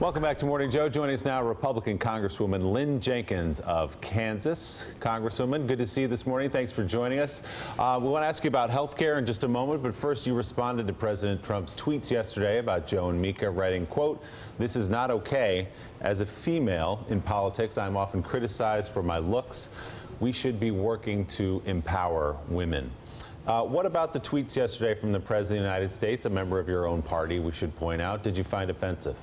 Welcome back to Morning Joe. Joining us now, Republican Congresswoman Lynn Jenkins of Kansas. Congresswoman, good to see you this morning. Thanks for joining us. We want to ask you about health care in just a moment, but first you responded to President Trump's tweets yesterday about Joe and Mika, writing, quote, "This is not okay. As a female in politics, I'm often criticized for my looks. We should be working to empower women." What about the tweets yesterday from the President of the United States, a member of your own party, we should point out? Did you find offensive?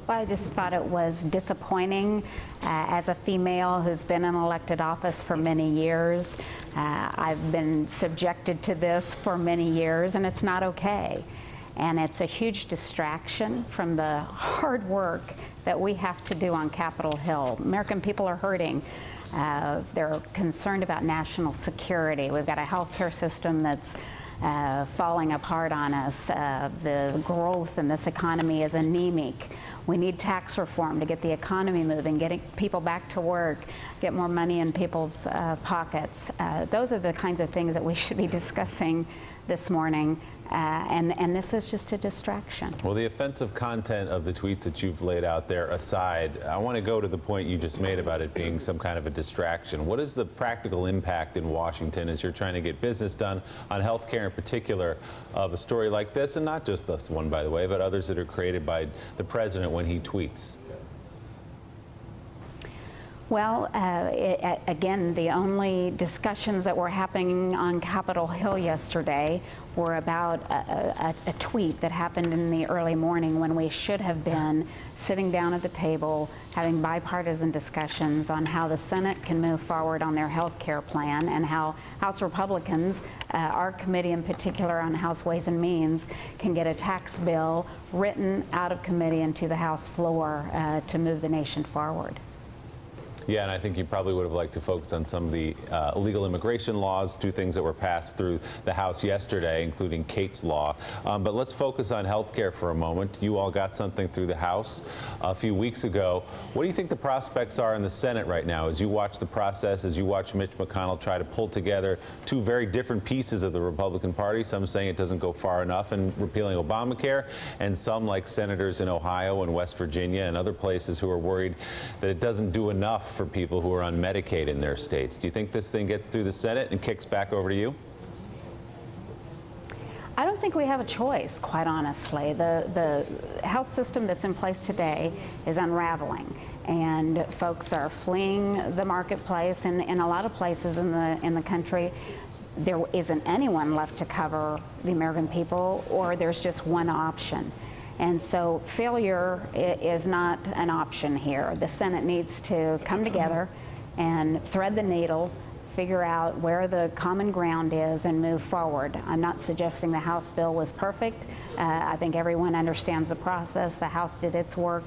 Well, I just thought it was disappointing. As a female who's been in elected office for many years, I've been subjected to this for many years, and it's not okay. And it's a huge distraction from the hard work that we have to do on Capitol Hill. American people are hurting. They're concerned about national security. We've got a healthcare system that's falling apart on us. The growth in this economy is anemic. We need tax reform to get the economy moving, getting people back to work, get more money in people's pockets. Those are the kinds of things that we should be discussing this morning, and this is just a distraction. Well, the offensive content of the tweets that you've laid out there aside, I want to go to the point you just made about it being some kind of a distraction. What is the practical impact in Washington as you're trying to get business done on health care in particular of a story like this, and not just this one, by the way, but others that are created by the president when he tweets? Well, again, the only discussions that were happening on Capitol Hill yesterday were about a tweet that happened in the early morning when we should have been sitting down at the table having bipartisan discussions on how the Senate can move forward on their health care plan, and how House Republicans, our committee in particular on House Ways and Means, can get a tax bill written out of committee into the House floor to move the nation forward. Yeah, and I think you probably would have liked to focus on some of the illegal immigration laws, two things that were passed through the House yesterday, including Kate's Law. But let's focus on health care for a moment. You all got something through the House a few weeks ago. What do you think the prospects are in the Senate right now as you watch the process, as you watch Mitch McConnell try to pull together two very different pieces of the Republican Party, some saying it doesn't go far enough in repealing Obamacare, and some like senators in Ohio and West Virginia and other places who are worried that it doesn't do enough for people who are on Medicaid in their states. Do you think this thing gets through the Senate and kicks back over to you? I don't think we have a choice, quite honestly. The health system that's in place today is unraveling, and folks are fleeing the marketplace. And in a lot of places in the country, there isn't anyone left to cover the American people, or there's just one option. And so failure is not an option here. The Senate needs to come together and thread the needle, figure out where the common ground is, and move forward. I'm not suggesting the House bill was perfect. I think everyone understands the process. The House did its work,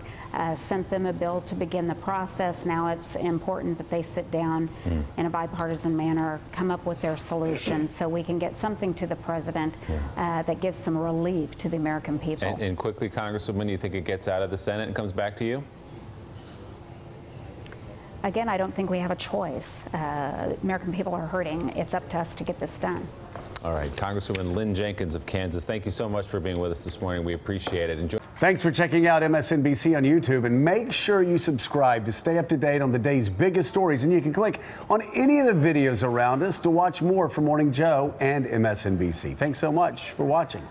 sent them a bill to begin the process. Now it's important that they sit down in a bipartisan manner, come up with their solution so we can get something to the president that gives some relief to the American people. And quickly, Congresswoman, you think it gets out of the Senate and comes back to you? Again, I don't think we have a choice. American people are hurting. It's up to us to get this done. All right, Congresswoman Lynn Jenkins of Kansas, thank you so much for being with us this morning. We appreciate it. Enjoy. Thanks for checking out MSNBC on YouTube, and make sure you subscribe to stay up to date on the day's biggest stories. And you can click on any of the videos around us to watch more from Morning Joe and MSNBC. Thanks so much for watching.